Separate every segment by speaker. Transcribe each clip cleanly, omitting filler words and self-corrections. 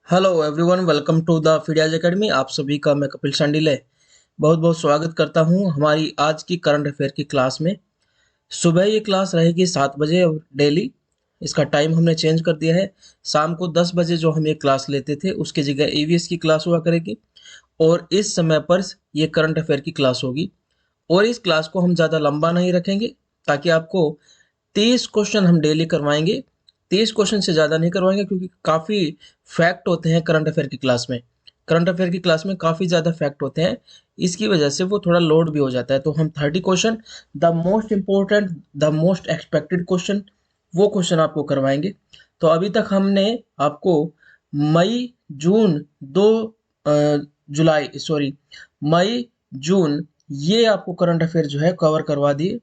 Speaker 1: Hello everyone, welcome to the Phidias Academy. आप सभी का मैं कपिल शांडिले बहुत बहुत स्वागत करता हूं हमारी आज की करंट अफेयर की क्लास में। सुबह ये क्लास रहेगी 7 बजे डेली। इसका टाइम हमने चेंज कर दिया है। शाम को 10 बजे जो हम ये क्लास लेते थे उसकी जगह ईवीएस की क्लास हुआ करेगी और इस समय पर ये करंट अफेयर की क्लास होगी। और इस क्लास को हम ज़्यादा लंबा नहीं रखेंगे ताकि आपको 30 क्वेश्चन हम डेली करवाएंगे। 30 क्वेश्चन से ज़्यादा नहीं करवाएंगे क्योंकि काफ़ी फैक्ट होते हैं करंट अफेयर की क्लास में। करंट अफेयर की क्लास में काफ़ी ज़्यादा फैक्ट होते हैं, इसकी वजह से वो थोड़ा लोड भी हो जाता है। तो हम 30 question, the most important, the most expected question, वो क्वेश्चन आपको करवाएंगे। तो अभी तक हमने आपको मई जून दो जुलाई सॉरी मई जून ये आपको करंट अफेयर जो है कवर करवा दिए।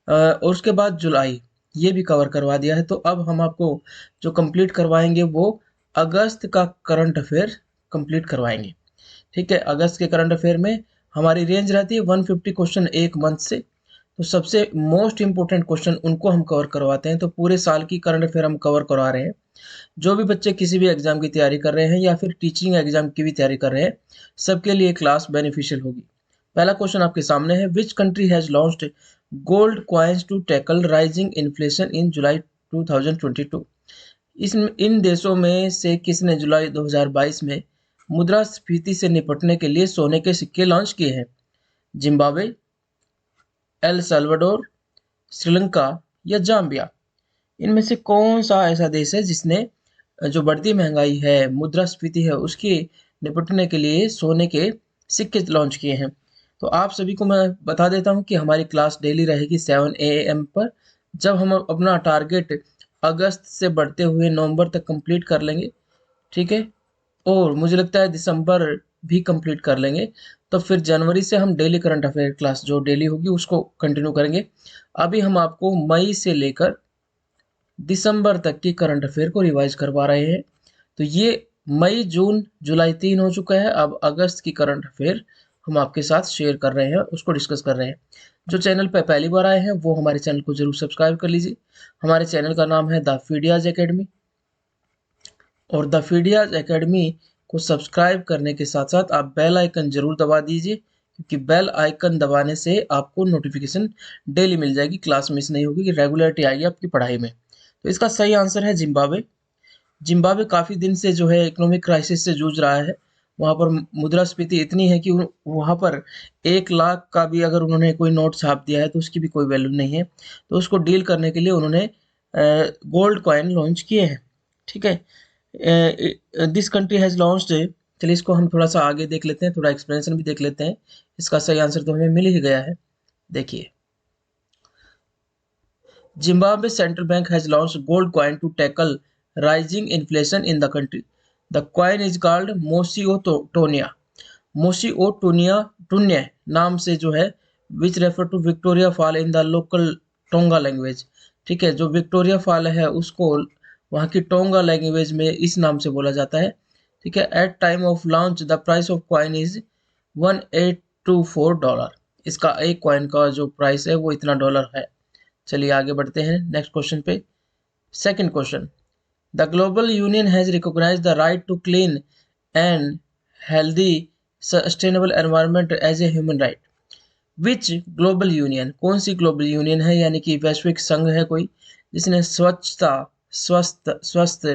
Speaker 1: और उसके बाद जुलाई ये भी कवर करवा दिया है। तो अब हम आपको जो कंप्लीट करवाएंगे वो अगस्त का करंट अफेयर कंप्लीट करवाएंगे। ठीक है, अगस्त के करंट अफेयर में हमारी रेंज रहती है 150 क्वेश्चन एक मंथ से। तो सबसे मोस्ट इंपॉर्टेंट क्वेश्चन उनको हम कवर करवाते हैं। तो पूरे साल की करंट अफेयर हम कवर करवा रहे हैं। जो भी बच्चे किसी भी एग्जाम की तैयारी कर रहे हैं या फिर टीचिंग एग्जाम की भी तैयारी कर रहे हैं, सबके लिए क्लास बेनिफिशियल होगी। पहला क्वेश्चन आपके सामने है, which country has launched gold coins to tackle rising inflation in July 2022। इस इन देशों में से किसने जुलाई 2022 में मुद्रास्फीति से निपटने के लिए सोने के सिक्के लॉन्च किए हैं? जिम्बाब्वे, एल साल्वाडोर, श्रीलंका या जाम्बिया? इनमें से कौन सा ऐसा देश है जिसने जो बढ़ती महंगाई है, मुद्रास्फीति है, उसके निपटने के लिए सोने के सिक्के लॉन्च किए हैं? तो आप सभी को मैं बता देता हूं कि हमारी क्लास डेली रहेगी 7 AM पर, जब हम अपना टारगेट अगस्त से बढ़ते हुए नवंबर तक कंप्लीट कर लेंगे। ठीक है, और मुझे लगता है दिसंबर भी कंप्लीट कर लेंगे। तो फिर जनवरी से हम डेली करंट अफेयर क्लास जो डेली होगी उसको कंटिन्यू करेंगे। अभी हम आपको मई से लेकर दिसंबर तक की करंट अफेयर को रिवाइज करवा रहे हैं। तो ये मई जून जुलाई 3 हो चुका है। अब अगस्त की करंट अफेयर हम आपके साथ शेयर कर रहे हैं, उसको डिस्कस कर रहे हैं। जो चैनल पर पहली बार आए हैं वो हमारे चैनल को जरूर सब्सक्राइब कर लीजिए। हमारे चैनल का नाम है द फीडियाज एकेडमी। और द फीडियाज एकेडमी को सब्सक्राइब करने के साथ साथ आप बेल आइकन जरूर दबा दीजिए, क्योंकि बेल आइकन दबाने से आपको नोटिफिकेशन डेली मिल जाएगी, क्लास मिस नहीं होगी, रेगुलरिटी आएगी आपकी पढ़ाई में। तो इसका सही आंसर है जिम्बाब्वे। जिम्बाब्वे काफ़ी दिन से जो है इकोनॉमिक क्राइसिस से जूझ रहा है। वहाँ पर मुद्रास्फीति इतनी है कि वहाँ पर 1 लाख का भी अगर उन्होंने कोई नोट छाप दिया है तो उसकी भी कोई वैल्यू नहीं है। तो उसको डील करने के लिए उन्होंने गोल्ड कॉइन लॉन्च किए हैं। ठीक है, दिस कंट्री हैज़ लॉन्च्ड। चलिए इसको हम थोड़ा सा आगे देख लेते हैं, थोड़ा एक्सप्लेनेशन भी देख लेते हैं। इसका सही आंसर तो हमें मिल ही गया है। देखिए, Zimbabwe central bank has launched gold coin to tackle rising inflation in the country. The coin is called Mosiotonia. मोसिओटोनिया टून्य नाम से जो है, which refer to Victoria fall in the local Tonga language. ठीक है, जो विक्टोरिया फॉल है उसको वहाँ की टोंगा लैंग्वेज में इस नाम से बोला जाता है। ठीक है, at time of launch the price of coin is $1824। इसका एक कॉइन का जो प्राइस है वो इतना डॉलर है। चलिए आगे बढ़ते हैं नेक्स्ट क्वेश्चन पे। Second question, the global union has recognise the right to clean and healthy sustainable environment as a human right. Which global union, कौन सी ग्लोबल यूनियन है, यानी कि वैश्विक संघ है कोई, जिसने स्वच्छता, स्वस्थ स्वस्थ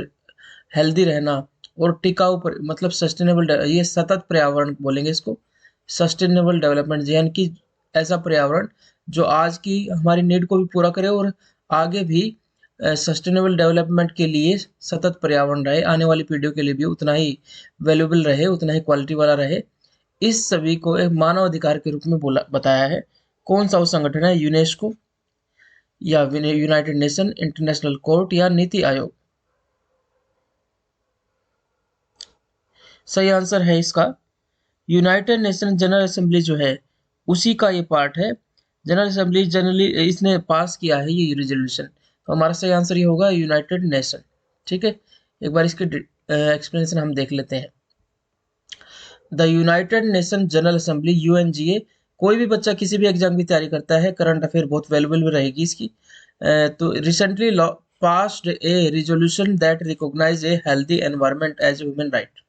Speaker 1: हेल्दी रहना और टिकाऊ पर मतलब सस्टेनेबल, ये सतत पर्यावरण बोलेंगे इसको, सस्टेनेबल डेवलपमेंट, यानी कि ऐसा पर्यावरण जो आज की हमारी नीड को भी पूरा करे और आगे भी सस्टेनेबल डेवलपमेंट के लिए सतत पर्यावरण रहे, आने वाली पीढ़ियों के लिए भी उतना ही वैल्यूबल रहे, उतना ही क्वालिटी वाला रहे। इस सभी को एक मानव अधिकार के रूप में बोला बताया है। कौन सा वो संगठन है? यूनेस्को या यूनाइटेड नेशन, इंटरनेशनल कोर्ट या नीति आयोग? सही आंसर है इसका यूनाइटेड नेशन जनरल असेंबली जो है उसी का ये पार्ट है। जनरल असेंबली जनरली इसने पास किया है ये रिजोल्यूशन। तो हमारा सही आंसर ये होगा यूनाइटेड नेशन। ठीक है, एक बार इसके एक्सप्लेनेशन हम देख लेते हैं। The United nation general assembly UNGA, कोई भी बच्चा किसी भी एग्जाम की तैयारी करता है, करंट अफेयर बहुत वैल्यूबल भी रहेगी इसकी। तो recently passed a resolution that recognized a healthy environment as a human right.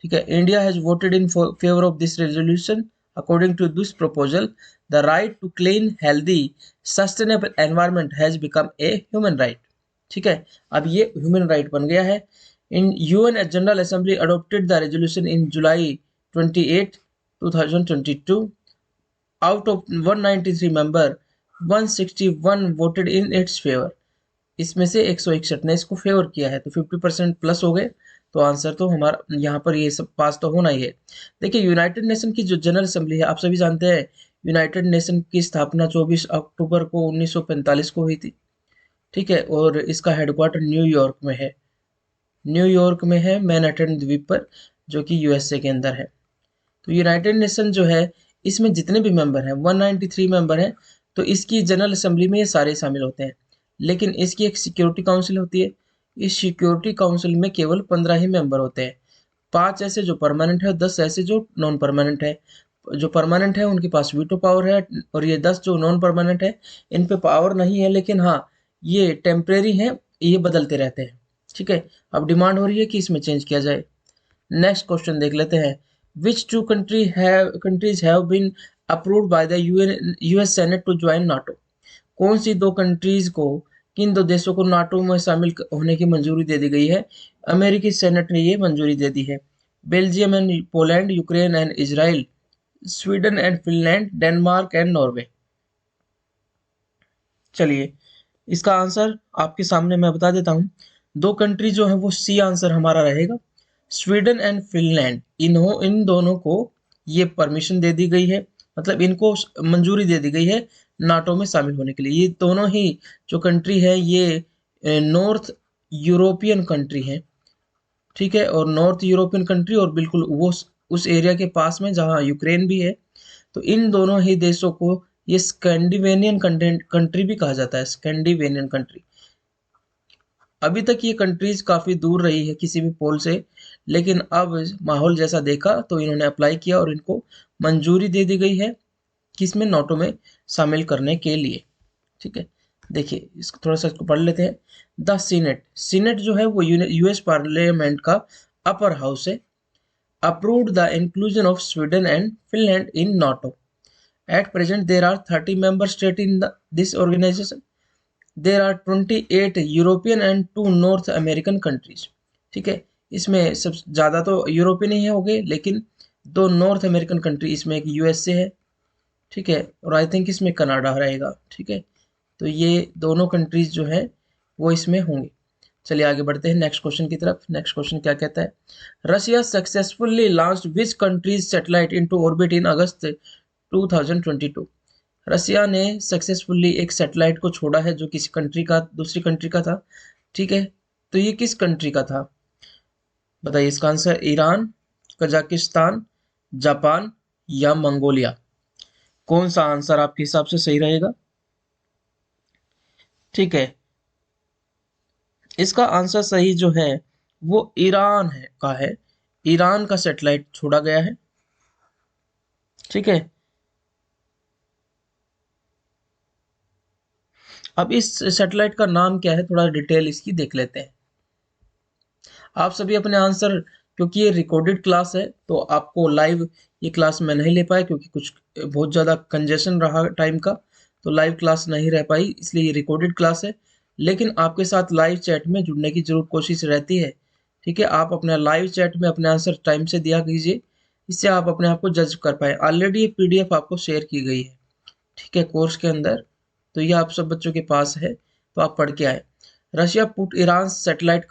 Speaker 1: ठीक है, India has voted in favor of this resolution. According to this proposal, the right to clean, healthy, sustainable environment has become a human right. ठीक है, अब ये human right बन गया है. In UN General Assembly adopted the resolution in July 28, 2022. Out of 193 member, 161 voted in its favor. इसमें से 161 ने इसको फेवर किया है, तो 50% प्लस हो गए. तो आंसर तो हमारा यहाँ पर ये सब पास तो होना ही है. देखिए, यूनाइटेड नेशन की जो जनरल असेंबली है, आप सभी जानते हैं यूनाइटेड नेशन की स्थापना 24 अक्टूबर को 1945 को हुई थी. ठीक है, और इसका हेडक्वार्टर न्यूयॉर्क में है. न्यूयॉर्क में है, मैनहट्टन द्वीप पर, जो कि यूएसए के अंदर है. तो यूनाइटेड नेशन जो है, इसमें जितने भी मेंबर हैं 193 मेंबर हैं, तो इसकी जनरल असेंबली में ये सारे शामिल होते हैं. लेकिन इसकी एक सिक्योरिटी काउंसिल होती है. इस सिक्योरिटी काउंसिल में केवल 15 ही मेंबर होते हैं. 5 ऐसे जो परमानेंट है, 10 ऐसे जो नॉन परमानेंट है. जो परमानेंट है उनके पास वीटो पावर है, और ये 10 जो नॉन परमानेंट है इन पे पावर नहीं है, लेकिन हाँ ये टेम्परेरी है, ये बदलते रहते हैं. ठीक है, अब डिमांड हो रही है कि इसमें चेंज किया जाए. नेक्स्ट क्वेश्चन देख लेते हैं. Which two countries have been approved by the US Senate to join NATO? कौन सी दो कंट्रीज को, किन दो देशों को नाटो में शामिल होने की मंजूरी दे दी गई है? अमेरिकी सेनेट ने ये मंजूरी दे दी है. Belgium and Poland, Ukraine and Israel, Sweden and Finland, Denmark and Norway. चलिए, इसका आंसर आपके सामने मैं बता देता हूँ. दो कंट्री जो है वो सी आंसर हमारा रहेगा. स्वीडन एंड फिनलैंड, इन दोनों को ये परमिशन दे दी गई है, मतलब इनको मंजूरी दे दी गई है नाटो में शामिल होने के लिए. ये दोनों ही जो कंट्री है ये नॉर्थ यूरोपियन कंट्री है. ठीक है, और नॉर्थ यूरोपियन कंट्री, और बिल्कुल वो उस एरिया के पास में जहाँ यूक्रेन भी है. तो इन दोनों ही देशों को ये स्कैंडिनेवियन कंट्री भी कहा जाता है. Scandinavian country. अभी तक ये कंट्रीज काफ़ी दूर रही है किसी भी पोल से, लेकिन अब माहौल जैसा देखा तो इन्होंने अप्लाई किया और इनको मंजूरी दे दी गई है किसमें, नाटो में शामिल करने के लिए. ठीक है, देखिए इसको थोड़ा सा इसको पढ़ लेते हैं. द सीनेट जो है वो यूएस पार्लियामेंट का अपर हाउस है. Approved the inclusion of Sweden and Finland in NATO. At present there are 30 member state in this organisation. There are 28 European and 2 North American countries. ठीक है, इसमें सब ज़्यादा तो यूरोपियन ही हो गए, लेकिन 2 नॉर्थ अमेरिकन कंट्री, इसमें एक यूएसए है. ठीक है, और आई थिंक इसमें कनाडा रहेगा. ठीक है, तो ये दोनों कंट्रीज जो है वो इसमें होंगे. चलिए आगे बढ़ते हैं नेक्स्ट क्वेश्चन की तरफ. नेक्स्ट क्वेश्चन क्या कहता है? Russia successfully launched which country's satellite into orbit in August 2022. Russia ने सक्सेसफुली एक सैटेलाइट को छोड़ा है जो किसी कंट्री का, दूसरी कंट्री का था. ठीक है, तो ये किस कंट्री का था बताइए. इसका आंसर ईरान, कजाकिस्तान, जापान या मंगोलिया. कौन सा आंसर आपके हिसाब से सही रहेगा? ठीक है, इसका आंसर सही जो है वो ईरान है का है. ईरान का सैटेलाइट छोड़ा गया है. ठीक है, अब इस सैटेलाइट का नाम क्या है, थोड़ा डिटेल इसकी देख लेते हैं. आप सभी अपने आंसर, क्योंकि ये रिकॉर्डेड क्लास है तो आपको लाइव ये क्लास मैं नहीं ले पाया, क्योंकि कुछ बहुत ज़्यादा कंजेशन रहा टाइम का, तो लाइव क्लास नहीं रह पाई, इसलिए ये रिकॉर्डेड क्लास है. लेकिन आपके साथ लाइव चैट में जुड़ने की जरूर कोशिश रहती है. ठीक है, आप अपना लाइव चैट में अपने आंसर टाइम से दिया कीजिए, इससे आप अपने आप को जज कर पाए. ऑलरेडी ये पीडीएफ आपको शेयर की गई है. ठीक है, कोर्स के अंदर, तो ये आप सब बच्चों के पास है, तो आप पढ़ के आए. Russia put Iran satellite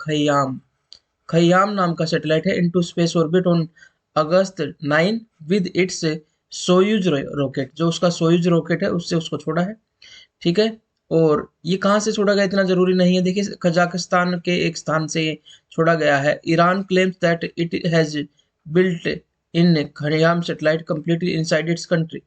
Speaker 1: Khayyam नाम का सैटेलाइट है into space orbit on August 9 with its Soyuz rocket. जो उसका सोयूज रॉकेट है उससे उसको छोड़ा है. ठीक है, और ये कहाँ से छोड़ा गया इतना जरूरी नहीं है. देखिए, कजाकिस्तान के एक स्थान से ये छोड़ा गया है. Iran claims that it has built in Khayyam satellite completely inside it's country.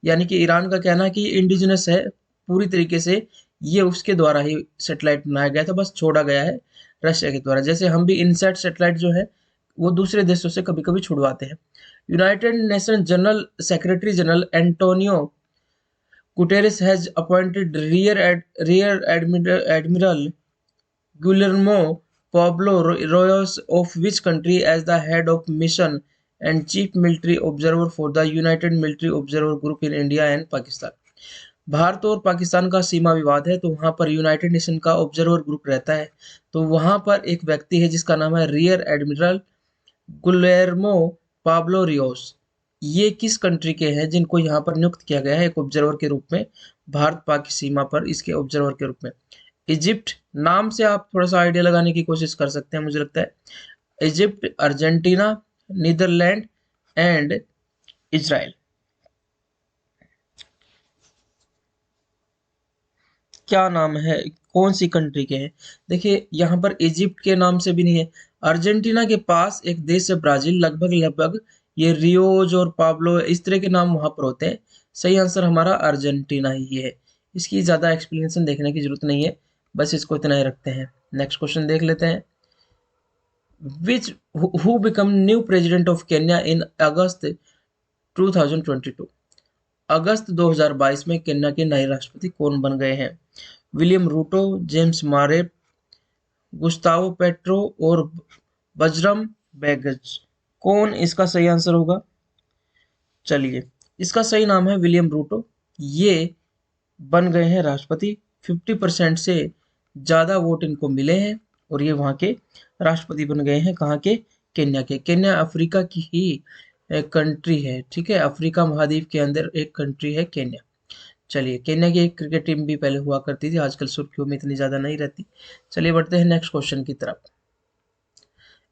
Speaker 1: यानी कि ईरान का कहना है कि इंडिजिनस है पूरी तरीके से, ये उसके द्वारा ही सैटेलाइट बनाया गया था, बस छोड़ा गया है रशिया के द्वारा. जैसे हम भी इनसैट सैटेलाइट जो है वो दूसरे देशों से कभी कभी छुड़वाते हैं. United nation general secretary general Antonio Guterres has appointed rear admiral Guillermo Pablo Royos of which country as the head of mission and chief military observer for the United Military Observer Group in India and Pakistan? Bharat और पाकिस्तान का सीमा विवाद है, तो वहां पर United nation का observer group रहता है। तो वहां पर एक व्यक्ति है जिसका नाम है रियर एडमिरल गुलेर्मो पाब्लो रियोस। ये किस कंट्री के हैं जिनको यहाँ पर नियुक्त किया गया है एक ऑब्जर्वर के रूप में, भारत पाक की सीमा पर इसके ऑब्जर्वर के रूप में? इजिप्ट, नाम से आप थोड़ा सा आइडिया लगाने की कोशिश कर सकते हैं, मुझे लगता है Egypt, Argentina, Netherland and Israel. क्या नाम है, कौन सी कंट्री के हैं? देखिए यहाँ पर इजिप्ट के नाम से भी नहीं है। अर्जेंटीना के पास एक देश है ब्राजील, लगभग लगभग ये रियोज और पाब्लो इस तरह के नाम वहां पर होते हैं। सही आंसर हमारा अर्जेंटीना ही है। इसकी ज्यादा एक्सप्लेनेशन देखने की जरूरत नहीं है, बस इसको इतना ही रखते हैं। नेक्स्ट क्वेश्चन देख लेते हैं। Which who become new president of Kenya in August 2022? अगस्त 2022 में केन्या के नए राष्ट्रपति कौन बन गए हैं? William Ruto, James Marape, Gustavo Petro और बजरम बैगज। कौन इसका सही आंसर होगा? चलिए, इसका सही नाम है विलियम रूटो। ये बन गए हैं राष्ट्रपति। 50% से ज़्यादा वोट इनको मिले हैं और ये वहाँ के राष्ट्रपति बन गए हैं। कहाँ के? केन्या के। केन्या अफ्रीका की ही एक कंट्री है, ठीक है, अफ्रीका महाद्वीप के अंदर एक कंट्री है केन्या। चलिए, केन्या की एक क्रिकेट टीम भी पहले हुआ करती थी, आजकल सुर्खियों में इतनी ज़्यादा नहीं रहती। चलिए बढ़ते हैं नेक्स्ट क्वेश्चन की तरफ।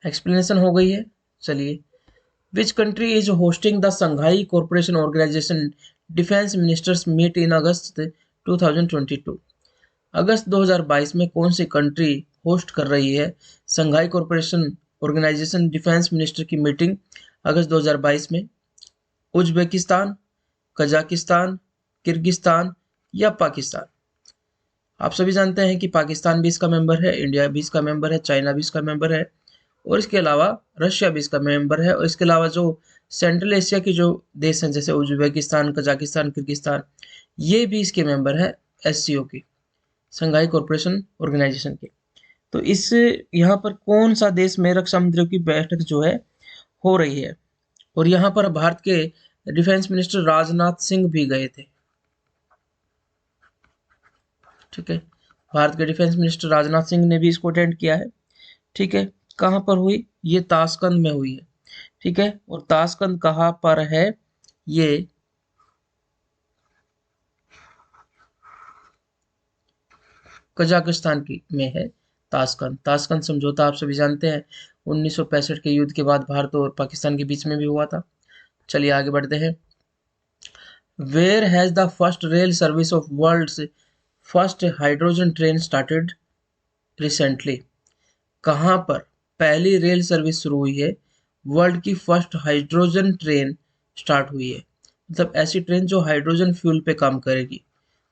Speaker 1: एक्सप्लेनेशन हो गई है। चलिए, which country is hosting the Shanghai Cooperation Organisation defence ministers meet in August 2022? अगस्त 2022 में कौन सी कंट्री होस्ट कर रही है Shanghai Cooperation Organisation defence minister की मीटिंग अगस्त 2022 में? उज्बेकिस्तान, कजाकिस्तान, किर्गिस्तान या पाकिस्तान? आप सभी जानते हैं कि पाकिस्तान भी इसका मेंबर है, इंडिया भी इसका मेंबर है, चाइना भी इसका मेंबर है और इसके अलावा रशिया भी इसका मेंबर है। और इसके अलावा जो सेंट्रल एशिया के जो देश हैं जैसे उज्बेकिस्तान, कजाकिस्तान, किर्गिस्तान, ये भी इसके मेंबर है एससीओ की, संघाई कॉरपोरेशन ऑर्गेनाइजेशन के। तो इस यहाँ पर कौन सा देश में रक्षा मंत्रियों की बैठक जो है हो रही है? और यहाँ पर भारत के डिफेंस मिनिस्टर राजनाथ सिंह भी गए थे, ठीक है, भारत के डिफेंस मिनिस्टर राजनाथ सिंह ने भी इसको अटेंड किया है, ठीक है। कहाँ पर हुई? ये ताशकंद में हुई है, ठीक है। और ताशकंद कहाँ पर है? ये कजाकिस्तान की में है ताशकंद। ताशकंद समझौता आप सभी जानते हैं 1965 के युद्ध के बाद भारत और पाकिस्तान के बीच में भी हुआ था। चलिए आगे बढ़ते हैं। Where has the first rail service of world's first hydrogen train started recently? कहाँ पर पहली रेल सर्विस शुरू हुई है, वर्ल्ड की फर्स्ट हाइड्रोजन ट्रेन स्टार्ट हुई है? मतलब ऐसी ट्रेन जो हाइड्रोजन फ्यूल पे काम करेगी।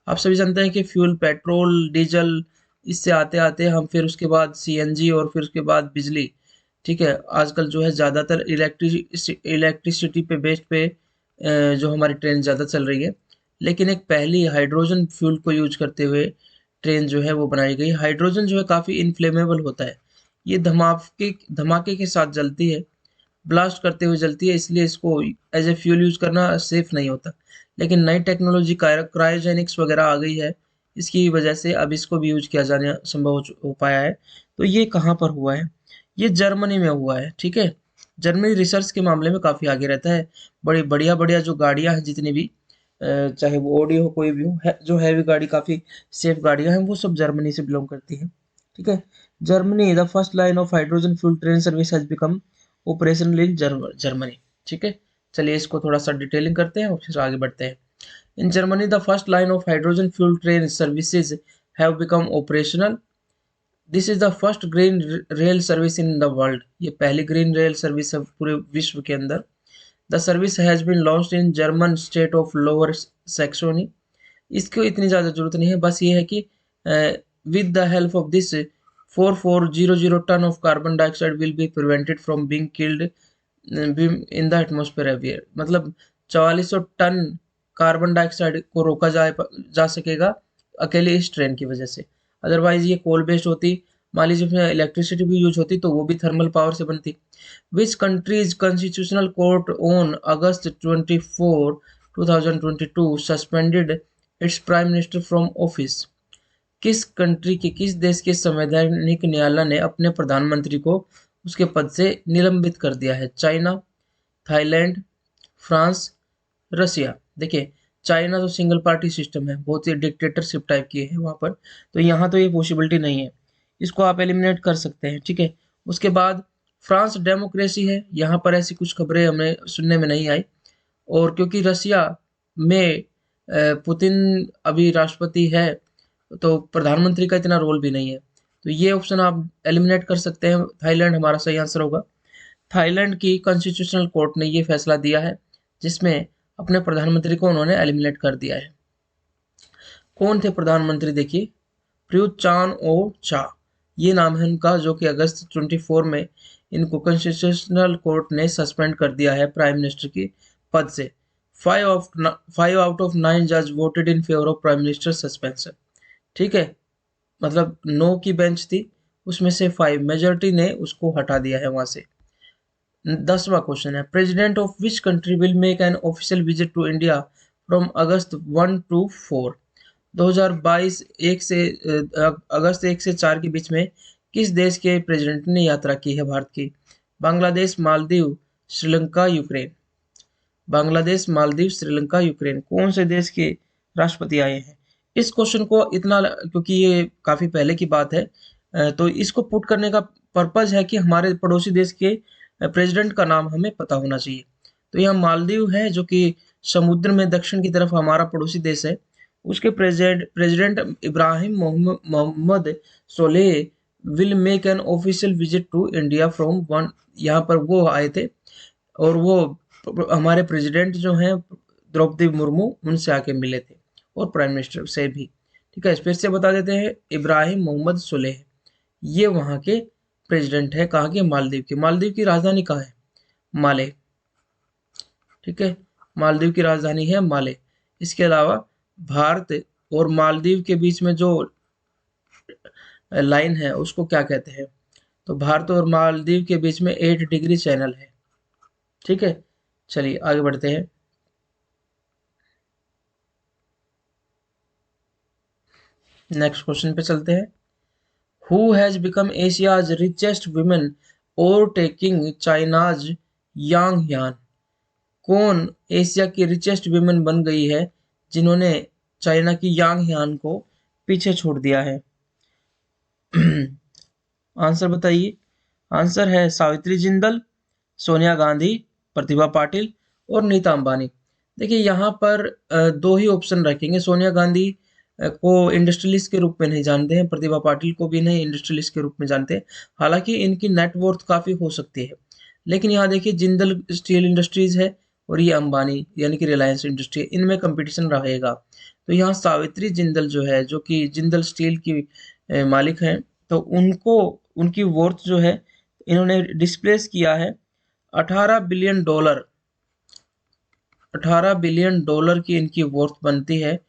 Speaker 1: आप सभी जानते हैं कि फ्यूल पेट्रोल, डीजल, इससे आते आते हम फिर उसके बाद सीएनजी और फिर उसके बाद बिजली, ठीक है। आजकल जो है ज़्यादातर इलेक्ट्रिसिटी पे बेस्ड पे जो हमारी ट्रेन ज़्यादा चल रही है, लेकिन एक पहली हाइड्रोजन फ्यूल को यूज करते हुए ट्रेन जो है वो बनाई गई। हाइड्रोजन जो है काफ़ी इनफ्लेमेबल होता है, ये धमाके धमाके के साथ जलती है, ब्लास्ट करते हुए जलती है, इसलिए इसको एज ए फ्यूल यूज करना सेफ नहीं होता। लेकिन नई टेक्नोलॉजी क्रायोजेनिक्स वगैरह आ गई है, इसकी वजह से अब इसको भी यूज किया जाना संभव हो पाया है। तो ये कहाँ पर हुआ है? ये जर्मनी में हुआ है, ठीक है। जर्मनी रिसर्च के मामले में काफ़ी आगे रहता है। बड़ी बढ़िया बढ़िया जो गाड़ियाँ हैं जितनी भी, चाहे वो ऑडी हो कोई भी हो, जो हैवी गाड़ी काफ़ी सेफ गाड़ियाँ हैं वो सब जर्मनी से बिलोंग करती हैं, ठीक है। Germany the first line of hydrogen fuel train service has become operational in Germany, ठीक है। चलिए इसको थोड़ा सा डिटेलिंग करते हैं और फिर आगे बढ़ते हैं। In Germany the first line of hydrogen fuel train services have become operational. This is the first green rail service in the world. ये पहली ग्रीन रेल सर्विस है पूरे विश्व के अंदर। The service has been launched in German state of Lower Saxony. इसको इतनी ज़्यादा जरूरत नहीं है, बस ये है कि with the help of this 4400 ton of carbon dioxide will be prevented from being killed in the atmosphere every year. मतलब 4400 टन कार्बन डाइऑक्साइड को रोका जा सकेगा अकेले इस ट्रेन की वजह से। अदरवाइज ये कोल बेस्ड होती, मान लीजिए उसमें इलेक्ट्रिसिटी भी यूज होती तो वो भी थर्मल पावर से बनती। Which countries constitutional court on August 24 2022 suspended its prime minister from office. किस देश के संवैधानिक न्यायालय ने अपने प्रधानमंत्री को उसके पद से निलंबित कर दिया है? चाइना, थाईलैंड, फ्रांस, रसिया। देखिए, चाइना तो सिंगल पार्टी सिस्टम है, बहुत ही डिक्टेटरशिप टाइप की है वहां पर, तो यहाँ तो ये पॉसिबिलिटी नहीं है, इसको आप एलिमिनेट कर सकते हैं। ठीक है, उसके बाद फ्रांस डेमोक्रेसी है, यहाँ पर ऐसी कुछ खबरें हमें सुनने में नहीं आई। और क्योंकि रसिया में पुतिन अभी राष्ट्रपति है, तो प्रधानमंत्री का इतना रोल भी नहीं है, तो ये ऑप्शन आप एलिमिनेट कर सकते हैं। थाईलैंड हमारा सही आंसर होगा। थाईलैंड की कॉन्स्टिट्यूशनल कोर्ट ने ये फैसला दिया है, जिसमें अपने प्रधानमंत्री को उन्होंने एलिमिनेट कर दिया है। कौन थे प्रधानमंत्री? देखिए, प्रयुत चान ओ चा, ये नाम है उनका, जो कि अगस्त 24 में इनको कॉन्स्टिट्यूशनल कोर्ट ने सस्पेंड कर दिया है प्राइम मिनिस्टर की पद से। 5 आउट ऑफ 9 जज voted in favour of prime minister suspension. ठीक है, मतलब 9 की बेंच थी, उसमें से 5 मेजोरिटी ने उसको हटा दिया है वहां से। 10वां क्वेश्चन है, president of which country will make an official visit to India from August 1 to 4 2022 अगस्त 1 से 4 के बीच में किस देश के प्रेसिडेंट ने यात्रा की है भारत की? बांग्लादेश, मालदीव, श्रीलंका, यूक्रेन। बांग्लादेश, मालदीव, श्रीलंका, यूक्रेन, कौन से देश के राष्ट्रपति आए हैं? इस क्वेश्चन को इतना, क्योंकि ये काफी पहले की बात है, तो इसको पुट करने का पर्पज है कि हमारे पड़ोसी देश के प्रेसिडेंट का नाम हमें पता होना चाहिए। तो यहाँ मालदीव है, जो कि समुद्र में दक्षिण की तरफ हमारा पड़ोसी देश है, उसके president Ibrahim Mohamed Solih will make an official visit to India from one, यहाँ पर वो आए थे, और वो हमारे प्रेसिडेंट जो हैं द्रौपदी मुर्मू, उनसे आके मिले थे, और प्राइम मिनिस्टर से भी। ठीक है, फिर से बता देते हैं, इब्राहिम मोहम्मद सोलेह, ये वहाँ के प्रेसिडेंट है, कहाँ के? मालदीव के। मालदीव की राजधानी कहाँ है? माले। ठीक है, मालदीव की राजधानी है माले। इसके अलावा भारत और मालदीव के बीच में जो लाइन है उसको क्या कहते हैं? तो भारत और मालदीव के बीच में 8 डिग्री चैनल है। ठीक है, चलिए आगे बढ़ते हैं। नेक्स्ट क्वेश्चन पे चलते हैं। Who has become Asia's richest women overtaking China's Yang Yan? कौन एशिया की रिचेस्ट वुमेन बन गई है, जिन्होंने चाइना की यांग यान को पीछे छोड़ दिया है? आंसर बताइए। आंसर है सावित्री जिंदल, सोनिया गांधी, प्रतिभा पाटिल और नीता अंबानी। देखिए, यहाँ पर दो ही ऑप्शन रखेंगे। सोनिया गांधी को इंडस्ट्रियलिस्ट के रूप में नहीं जानते हैं, प्रतिभा पाटिल को भी नहीं इंडस्ट्रियलिस्ट के रूप में जानते हैं, हालांकि इनकी नेटवर्थ काफी हो सकती है। लेकिन यहाँ देखिए, जिंदल स्टील इंडस्ट्रीज है और ये अंबानी यानी कि रिलायंस इंडस्ट्री, इनमें कंपटीशन रहेगा। तो यहाँ सावित्री जिंदल जो है, जो कि जिंदल स्टील की मालिक हैं, तो उनको, उनकी वर्थ जो है, इन्होंने डिस्प्लेस किया है 18 बिलियन डॉलर। 18 बिलियन डॉलर की इनकी वर्थ बनती है,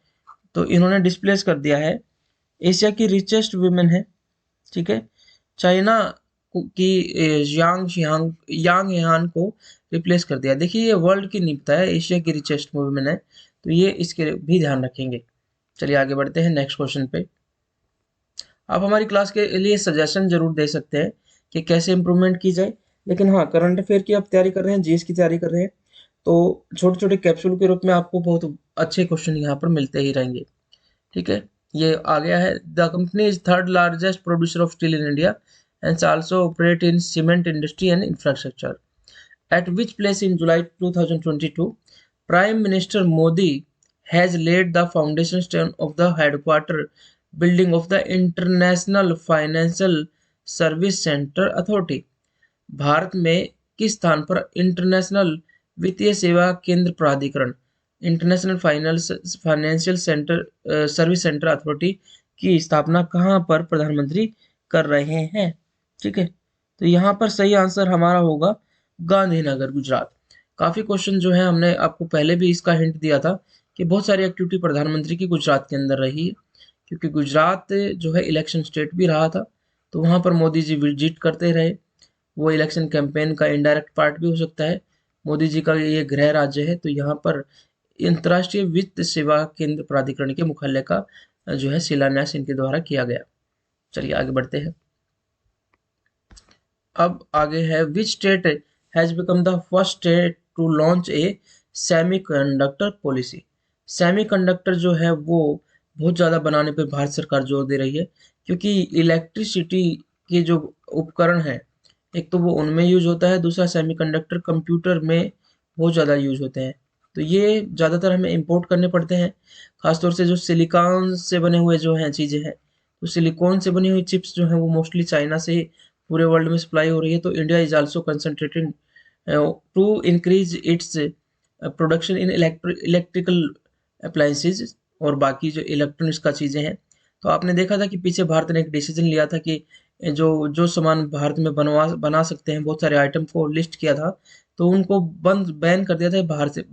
Speaker 1: तो इन्होंने डिस्प्लेस कर दिया है। एशिया की रिचेस्ट वुमेन है। ठीक है, चाइना की यांग यान को रिप्लेस कर दिया। देखिए, ये वर्ल्ड की निपता है, एशिया की रिचेस्ट वुमेन है, तो ये इसके भी ध्यान रखेंगे। चलिए आगे बढ़ते हैं नेक्स्ट क्वेश्चन पे। आप हमारी क्लास के लिए सजेशन जरूर दे सकते हैं कि कैसे इंप्रूवमेंट की जाए, लेकिन हाँ, करंट अफेयर की आप तैयारी कर रहे हैं, जीएस की तैयारी कर रहे हैं, तो छोटे छोटे कैप्सूल के रूप में आपको बहुत अच्छे क्वेश्चन यहाँ पर मिलते ही रहेंगे। ठीक है, ये आ गया है। The company is third largest producer of steel in India and also operate in cement industry and infrastructure. At which place in July 2022, Prime Minister Modi has laid the foundation stone of the headquarter building of the International Financial Service Center Authority? Bharat में किस स्थान पर international वित्तीय सेवा केंद्र प्राधिकरण, international financial centre service centre authority की स्थापना कहाँ पर प्रधानमंत्री कर रहे हैं? ठीक है, तो यहाँ पर सही आंसर हमारा होगा गांधीनगर, गुजरात। काफी क्वेश्चन जो है, हमने आपको पहले भी इसका हिंट दिया था कि बहुत सारी एक्टिविटी प्रधानमंत्री की गुजरात के अंदर रही है, क्योंकि गुजरात जो है इलेक्शन स्टेट भी रहा था, तो वहाँ पर मोदी जी विजिट करते रहे। वो इलेक्शन कैंपेन का इनडायरेक्ट पार्ट भी हो सकता है। मोदी जी का ये गृह राज्य है, तो यहाँ पर अंतर्राष्ट्रीय वित्त सेवा केंद्र प्राधिकरण के मुख्यालय का जो है शिलान्यास इनके द्वारा किया गया। चलिए आगे बढ़ते हैं। अब आगे है, which state has become the first state to launch a semiconductor policy. Semiconductor जो है वो बहुत ज़्यादा बनाने पर भारत सरकार जोर दे रही है, क्योंकि इलेक्ट्रिसिटी के जो उपकरण हैं, एक तो वो उनमें यूज होता है, दूसरा सेमीकंडक्टर कंप्यूटर में बहुत ज़्यादा यूज होते हैं। तो ये ज़्यादातर हमें इंपोर्ट करने पड़ते हैं, खासतौर से जो सिलिकॉन से बने हुए जो हैं चीज़ें हैं। तो सिलिकॉन से बनी हुई चिप्स जो हैं वो मोस्टली चाइना से पूरे वर्ल्ड में सप्लाई हो रही है। तो India is also concentrating to increase its production in electrical appliances और बाकी जो इलेक्ट्रॉनिक्स का चीज़ें हैं। तो आपने देखा था कि पीछे भारत ने एक डिसीजन लिया था कि जो जो सामान भारत में बना सकते हैं, बहुत सारे आइटम को लिस्ट किया था, तो उनको बंद बैन कर दिया था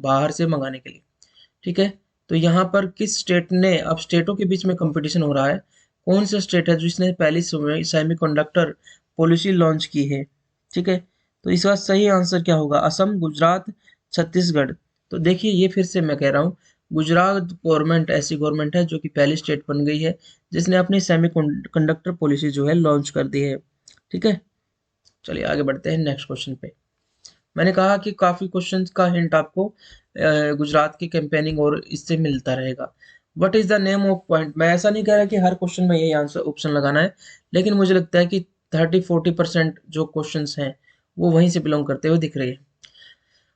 Speaker 1: बाहर से मंगाने के लिए। ठीक है, तो यहाँ पर किस स्टेट ने, अब स्टेटों के बीच में कंपटीशन हो रहा है, कौन सा स्टेट है जिसने पहली सेमीकंडक्टर पॉलिसी लॉन्च की है। ठीक है, तो इसका सही आंसर क्या होगा, असम, गुजरात, छत्तीसगढ़। तो देखिए ये फिर से मैं कह रहा हूँ, गुजरात गवर्नमेंट ऐसी गवर्नमेंट है जो कि पहली स्टेट बन गई है जिसने अपनी सेमीकंडक्टर पॉलिसी जो है लॉन्च कर दी है। ठीक है, चलिए आगे बढ़ते हैं नेक्स्ट क्वेश्चन पे। मैंने कहा कि काफ़ी क्वेश्चंस का हिंट आपको गुजरात की कैंपेनिंग और इससे मिलता रहेगा। What is the name of point. मैं ऐसा नहीं कह रहा कि हर क्वेश्चन में यही आंसर ऑप्शन लगाना है, लेकिन मुझे लगता है कि 30-40% जो क्वेश्चंस हैं वो वहीं से बिलोंग करते हुए दिख रही है।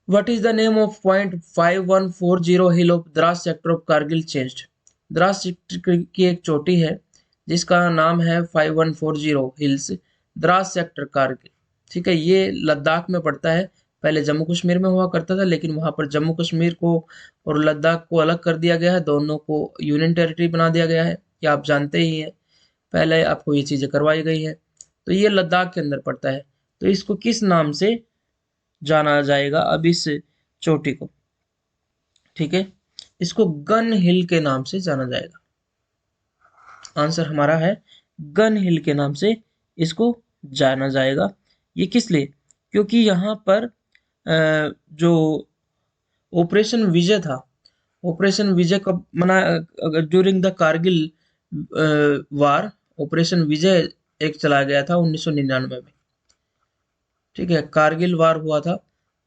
Speaker 1: What is the name of point 5140 hill of Dras sector of Kargil changed. Dras sector की एक चोटी है जिसका नाम है 5140 हिल्स, द्रास सेक्टर कारगिल। ठीक है, ये लद्दाख में पड़ता है। पहले जम्मू कश्मीर में हुआ करता था, लेकिन वहाँ पर जम्मू कश्मीर को और लद्दाख को अलग कर दिया गया है, दोनों को यूनियन टेरिटरी बना दिया गया है। ये आप जानते ही हैं, पहले आपको ये चीज़ें करवाई गई है। तो ये लद्दाख के अंदर पड़ता है। तो इसको किस नाम से जाना जाएगा अब इस चोटी को। ठीक है, इसको गन हिल के नाम से जाना जाएगा। आंसर हमारा है गन हिल के नाम से इसको जाना जाएगा। ये किस लिए, क्योंकि यहाँ पर जो ऑपरेशन विजय था, ऑपरेशन विजय कब मना, during the Kargil war, operation Vijay एक चलाया गया था 1999 में। ठीक है, कारगिल वार हुआ था,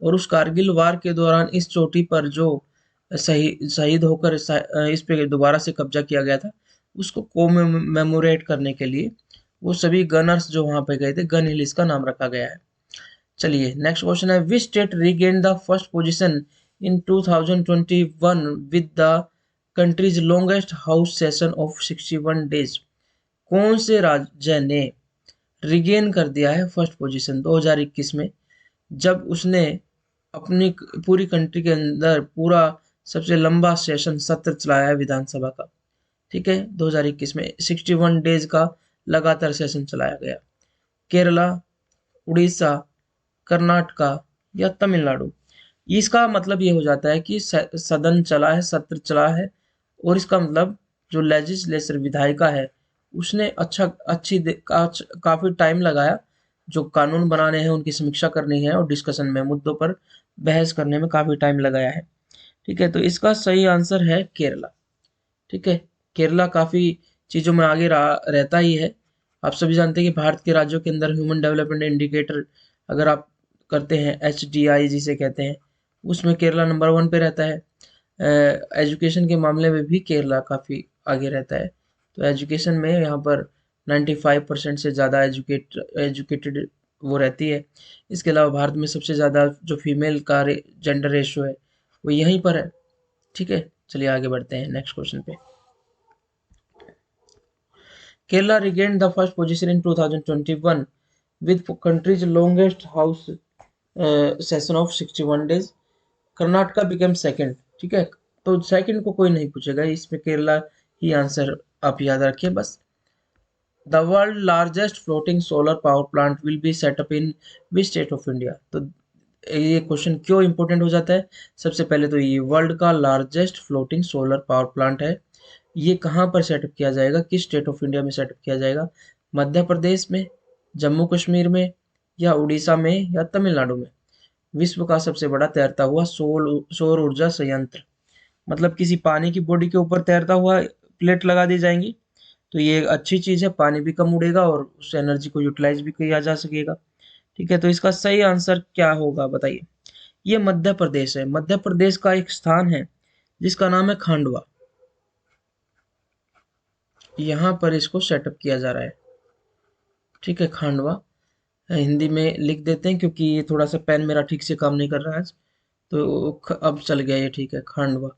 Speaker 1: और उस कारगिल वार के दौरान इस चोटी पर जो शहीद होकर इस पे दोबारा से कब्जा किया गया था, उसको कोमेमोरेट करने के लिए वो सभी गनर्स जो वहां पे गए थे, गन हिल इसका नाम रखा गया है। चलिए नेक्स्ट क्वेश्चन है, which state regain the first position in 2021 with the countries longest house session of 61 days. कौन से राज्य ने रिगेन कर दिया है फर्स्ट पोजीशन 2021 में, जब उसने अपनी पूरी कंट्री के अंदर पूरा सबसे लंबा सेशन सत्र चलाया है विधानसभा का। ठीक है, 2021 में 61 डेज का लगातार सेशन चलाया गया। केरला, उड़ीसा, कर्नाटका या तमिलनाडु। इसका मतलब ये हो जाता है कि सदन चला है, सत्र चला है, और इसका मतलब जो लेजिस्लेचर विधायिका है उसने काफी टाइम लगाया, जो कानून बनाने हैं उनकी समीक्षा करनी है और डिस्कशन में मुद्दों पर बहस करने में काफी टाइम लगाया है। ठीक है, तो इसका सही आंसर है केरला। ठीक है, केरला काफी चीजों में आगे रहता ही है। आप सभी जानते हैं कि भारत के राज्यों के अंदर ह्यूमन डेवलपमेंट इंडिकेटर अगर आप करते हैं, HDI जिसे कहते हैं, उसमें केरला नंबर 1 पे रहता है। एजुकेशन के मामले में भी केरला काफ़ी आगे रहता है। तो एजुकेशन में यहाँ पर 95% से ज़्यादा एजुकेटेड वो रहती है। इसके अलावा भारत में सबसे ज़्यादा जो फीमेल का जेंडर रेशो है वो यहीं पर है। ठीक है, चलिए आगे बढ़ते हैं नेक्स्ट क्वेश्चन पे। Kerala regained the first position in 2021 with country's longest house session of 61 days. Karnataka became second. ठीक है, तो सेकंड को कोई नहीं पूछेगा, इसमें केरला ही आंसर आप याद रखिए बस। The world largest floating solar power plant will be set up in which state of India. तो ये क्वेश्चन क्यों इंपॉर्टेंट हो जाता है, सबसे पहले तो ये वर्ल्ड का largest floating solar power plant है, ये कहाँ पर सेटअप किया जाएगा, किस स्टेट ऑफ इंडिया में सेटअप किया जाएगा। मध्य प्रदेश में, जम्मू कश्मीर में, या उड़ीसा में, या तमिलनाडु में विश्व का सबसे बड़ा तैरता हुआ सौर ऊर्जा संयंत्र? मतलब किसी पानी की बॉडी के ऊपर तैरता हुआ प्लेट लगा दी जाएंगी, तो ये एक अच्छी चीज है, पानी भी कम उड़ेगा और उस एनर्जी को यूटिलाइज भी किया जा सकेगा। ठीक है, तो इसका सही आंसर क्या होगा बताइए? ये मध्य प्रदेश है। मध्य प्रदेश का एक स्थान है जिसका नाम है खांडवा। यहाँ पर इसको सेटअप किया जा रहा है। ठीक है, खांडवा। हिंदी में लिख देते हैं क्योंकि ये थोड़ा सा पेन मेरा ठीक से काम नहीं कर रहा है आज, तो अब चल गया ये। ठीक है, खांडवा,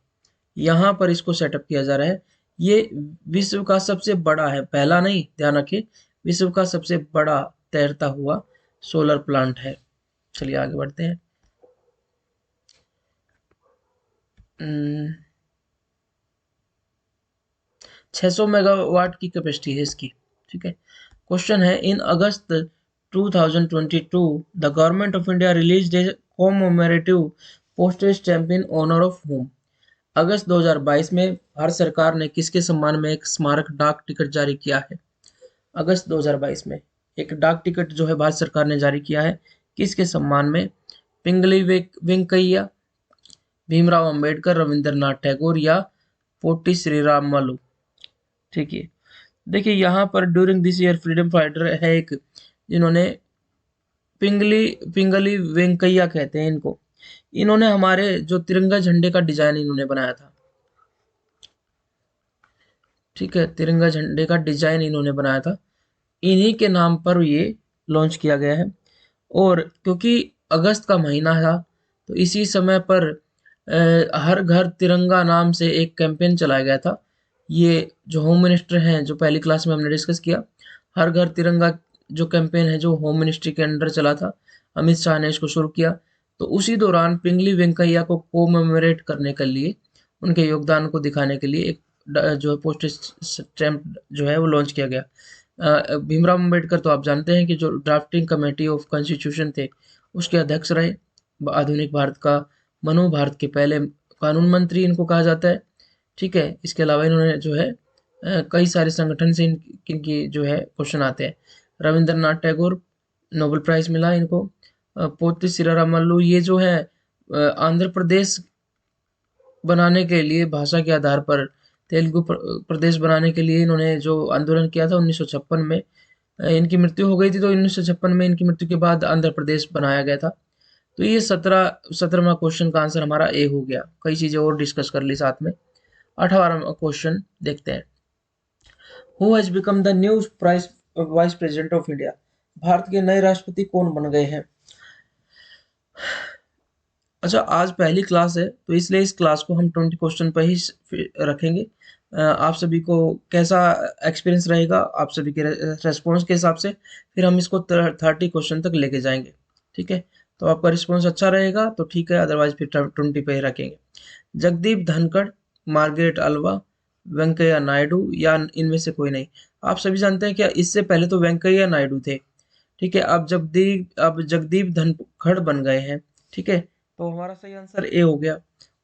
Speaker 1: यहाँ पर इसको सेटअप किया जा रहा है। ये विश्व का सबसे बड़ा है, पहला नहीं, ध्यान रखिए, विश्व का सबसे बड़ा तैरता हुआ सोलर प्लांट है। चलिए आगे बढ़ते हैं। 600 मेगावाट की कैपेसिटी है इसकी। ठीक है, क्वेश्चन है, in August 2022 the government of India released a commemorative postage stamp in honour of home. अगस्त 2022 में भारत सरकार ने किसके सम्मान में एक स्मारक डाक टिकट जारी किया है? अगस्त 2022 में एक डाक टिकट जो है भारत सरकार ने जारी किया है, किसके सम्मान में? पिंगली वेंकैया, भीमराव अंबेडकर, रविंद्रनाथ टैगोर, या पोटी श्रीरामलू? ठीक है, देखिए यहाँ पर during this year freedom fighter है एक, जिन्होंने पिंगली वेंकैया कहते हैं इनको। इन्होंने हमारे जो तिरंगा झंडे का डिजाइन इन्होंने बनाया था। ठीक है, तिरंगा झंडे का डिजाइन इन्होंने बनाया था, इन्हीं के नाम पर ये लॉन्च किया गया है। और क्योंकि अगस्त का महीना था, तो इसी समय पर हर घर तिरंगा नाम से एक कैंपेन चलाया गया था। ये जो होम मिनिस्टर हैं, जो पहली क्लास में हमने डिस्कस किया, हर घर तिरंगा जो कैंपेन है जो होम मिनिस्ट्री के अंडर चला था, अमित शाह ने इसको शुरू किया। तो उसी दौरान पिंगली वेंकैया को कोमेमोरेट करने के लिए, उनके योगदान को दिखाने के लिए एक जो है पोस्टेज स्टैम्प जो है वो लॉन्च किया गया। भीमराव अम्बेडकर तो आप जानते हैं कि जो ड्राफ्टिंग कमेटी ऑफ कॉन्स्टिट्यूशन थे उसके अध्यक्ष रहे, आधुनिक भारत का भारत के पहले कानून मंत्री इनको कहा जाता है। ठीक है, इसके अलावा इन्होंने जो है कई सारे संगठन से इनकी जो है क्वेश्चन आते हैं। रविंद्रनाथ टैगोर, नोबेल प्राइज मिला इनको। पोती श्रीरामल्लू, ये जो है आंध्र प्रदेश बनाने के लिए भाषा के आधार पर तेलुगु प्रदेश बनाने के लिए इन्होंने जो आंदोलन किया था 1956 में, इनकी मृत्यु हो गई थी, तो 1956 में इनकी मृत्यु के बाद आंध्र प्रदेश बनाया गया था। तो ये 17वां क्वेश्चन का आंसर हमारा ए हो गया। कई चीजें और डिस्कस कर ली साथ में। 18वां क्वेश्चन देखते हैं, who has become the new vice president of India? Bharat के नए राष्ट्रपति कौन बन गए हैं? अच्छा, आज पहली क्लास है तो इसलिए इस क्लास को हम 20 क्वेश्चन पर ही रखेंगे। आप सभी को कैसा एक्सपीरियंस रहेगा, आप सभी के रेस्पॉन्स के हिसाब से फिर हम इसको 30 क्वेश्चन तक लेके जाएंगे। ठीक है, तो आपका रिस्पॉन्स अच्छा रहेगा तो ठीक है, अदरवाइज फिर 20 पे ही रखेंगे। जगदीप धनखड़, मार्गरेट अल्वा, वेंकैया नायडू, या इनमें से कोई नहीं? आप सभी जानते हैं क्या, इससे पहले तो वेंकैया नायडू थे। ठीक है, अब जगदीप धनखड़ बन गए हैं। ठीक है, तो हमारा सही आंसर ए हो गया।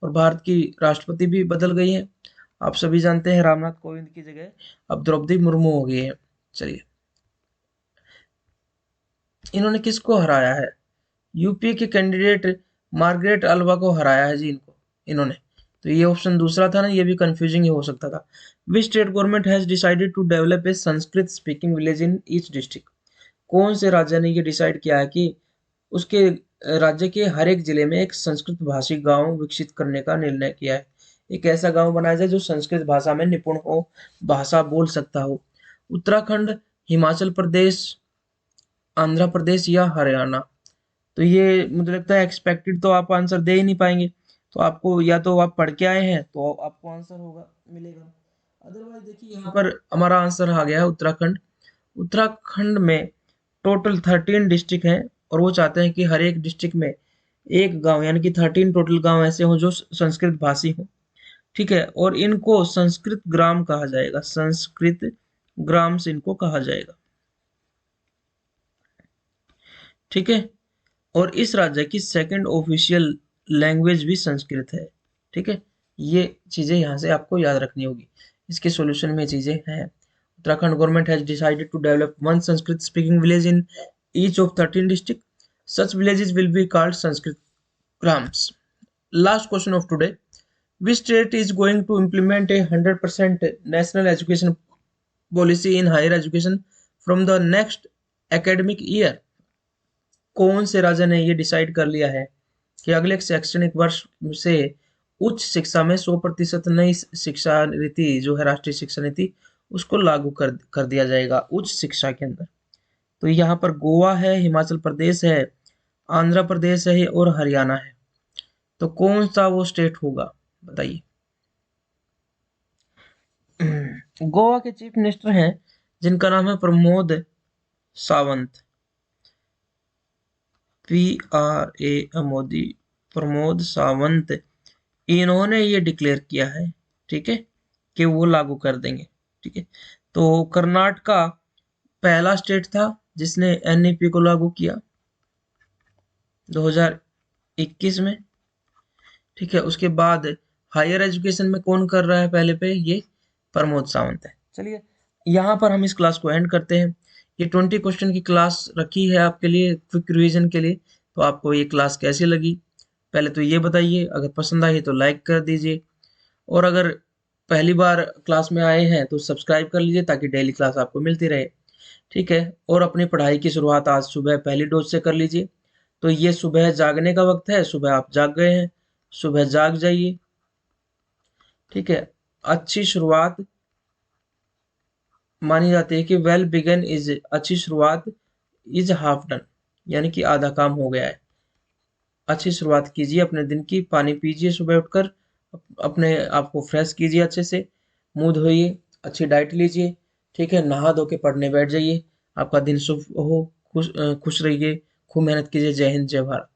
Speaker 1: और भारत की राष्ट्रपति भी बदल गई है, आप सभी जानते हैं रामनाथ कोविंद की जगह अब द्रौपदी मुर्मू हो गई है। चलिए, इन्होंने किसको हराया है? यूपी के कैंडिडेट मार्गरेट अल्वा को हराया है जी इन्होंने। तो ये ऑप्शन दूसरा था ना, ये भी कंफ्यूजिंग ही हो सकता था। Which state government has decided to develop a Sanskrit speaking village in each district? कौन से राज्य ने ये डिसाइड किया है कि उसके राज्य के हर एक जिले में एक संस्कृत भाषी गांव विकसित करने का निर्णय किया है? एक ऐसा गांव बनाया जाए जो संस्कृत भाषा में निपुण हो, भाषा बोल सकता हो। उत्तराखंड, हिमाचल प्रदेश, आंध्र प्रदेश, या हरियाणा? तो ये मुझे लगता है एक्सपेक्टेड तो आप आंसर दे ही नहीं पाएंगे, तो आपको या तो आप पढ़ के आए हैं तो आपको आंसर होगा मिलेगा, अदरवाइज देखिए यहाँ पर हमारा आंसर आ गया है उत्तराखंड। उत्तराखंड में टोटल 13 डिस्ट्रिक्ट हैं और वो चाहते हैं कि हर एक डिस्ट्रिक्ट में एक गांव, यानी कि 13 टोटल गांव ऐसे हों जो संस्कृत भाषी हों। ठीक है, और इनको संस्कृत ग्राम कहा जाएगा, संस्कृत ग्राम से इनको कहा जाएगा। ठीक है, और इस राज्य की सेकंड ऑफिशियल लैंग्वेज भी संस्कृत है। ठीक है, ये चीजें यहाँ से आपको याद रखनी होगी, इसके सॉल्यूशन में चीजें हैं। Uttarakhand government has decided to develop one Sanskrit speaking village in each of 13 districts. Such villages will be called Sanskrit Grams. Last question of today. Which state is going to implement a 100% national education policy in higher education from the next academic year? कौन से राज्य ने ये decide कर लिया है कि अगले शैक्षणिक वर्ष से उच्च शिक्षा में 100% नई शिक्षा नीति जो है राष्ट्रीय शिक्षा नीति उसको लागू कर दिया जाएगा उच्च शिक्षा के अंदर। तो यहाँ पर गोवा है, हिमाचल प्रदेश है, आंध्र प्रदेश है और हरियाणा है। तो कौन सा वो स्टेट होगा बताइए। गोवा के चीफ मिनिस्टर हैं जिनका नाम है प्रमोद सावंत, मोदी, प्रमोद सावंत। इन्होंने ये डिक्लेयर किया है, ठीक है, कि वो लागू कर देंगे। ठीक है, तो कर्नाटका पहला स्टेट था जिसने एनईपी को लागू किया 2021 में। ठीक है, उसके बाद हायर एजुकेशन में कौन कर रहा है पहले पे, ये प्रमोद सावंत है। चलिए यहाँ पर हम इस क्लास को एंड करते हैं। ये 20 क्वेश्चन की क्लास रखी है आपके लिए क्विक रिवीजन के लिए। तो आपको ये क्लास कैसी लगी पहले तो ये बताइए। अगर पसंद आई तो लाइक कर दीजिए, और अगर पहली बार क्लास में आए हैं तो सब्सक्राइब कर लीजिए ताकि डेली क्लास आपको मिलती रहे। ठीक है, और अपनी पढ़ाई की शुरुआत आज सुबह पहली डोज से कर लीजिए। तो ये सुबह जागने का वक्त है, सुबह आप जाग गए हैं, सुबह जाग जाइए। ठीक है, अच्छी शुरुआत मानी जाती है कि वेल बिगन इज, अच्छी शुरुआत इज हाफ डन, यानी कि आधा काम हो गया है। अच्छी शुरुआत कीजिए अपने दिन की, पानी पीजिए सुबह उठकर, अपने आप को फ्रेश कीजिए, अच्छे से मुंह धोइए, अच्छी डाइट लीजिए। ठीक है, नहा धो के पढ़ने बैठ जाइए। आपका दिन शुभ हो, खुश रहिए, खूब मेहनत कीजिए। जय हिंद, जय भारत।